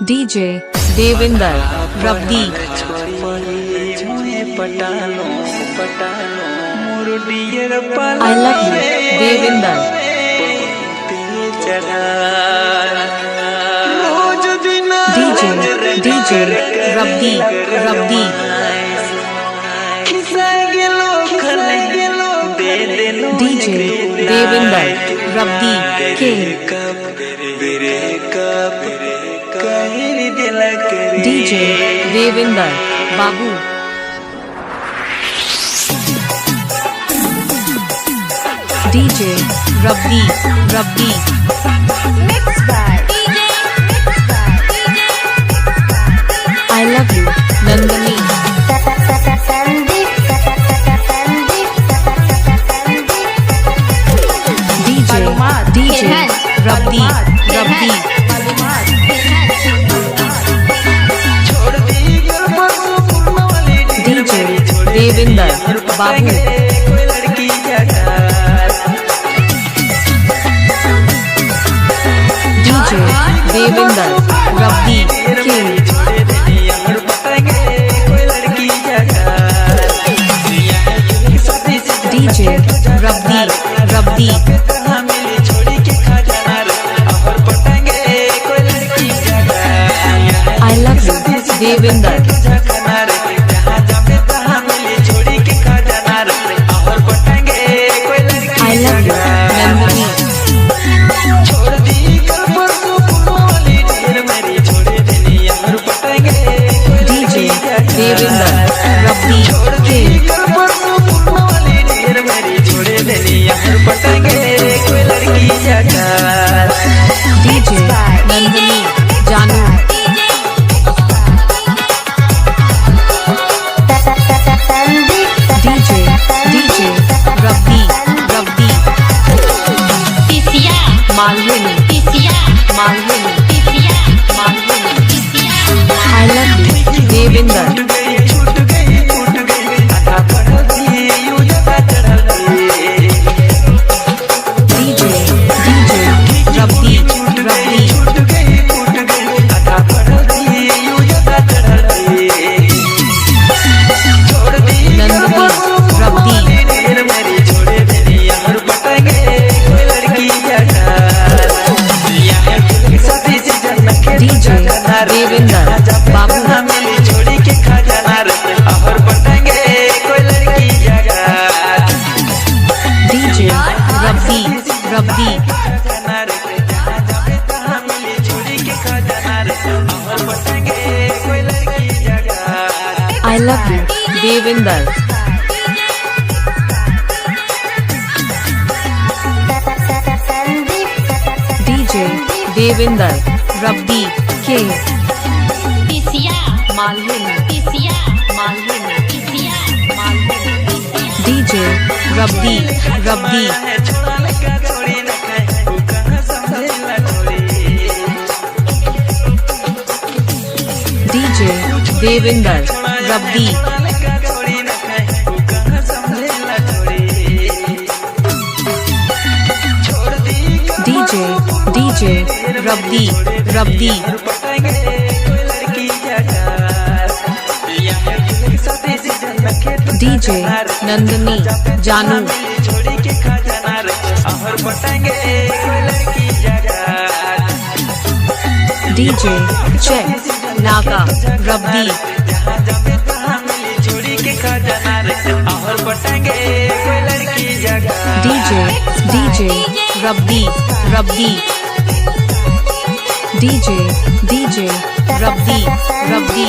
DJ Devinder रब्दी I love you Devinder DJ DJ रब्दी रब्दी डीजे देविंदर रब्दी के डीजे देविंदर बाबू डीजे रब्दी रब्दी I love you Nandini DJ DJ रब्दी रब्दी डीजे देविंदर बाबू डीजे देविंदर रब्दी के डीजे रब्दी रब्दी I love you Devinder I love you Nandini DJ Devinder रब्दी के डीजे नंदनी जानू डीजे डीजे रब्दी रब्दी मालवेनी मालवेनी I love you Devinder DJ DJ रब्दी रब्दी नंदनी रब्दी डीजे देविंदर बाबू डीजे रब्दी रब्दी I love you Devinder DJ Devinder रब्दी के डीजे रब्दी रब्दी डीजे देविंदर रब्दी डीजे डीजे रब्दी रब्दी डीजे नंदनी जानू डीजे चेक नागा रब्दी डीजे डीजे रब्दी रब्दी डीजे डीजे रब्दी रब्दी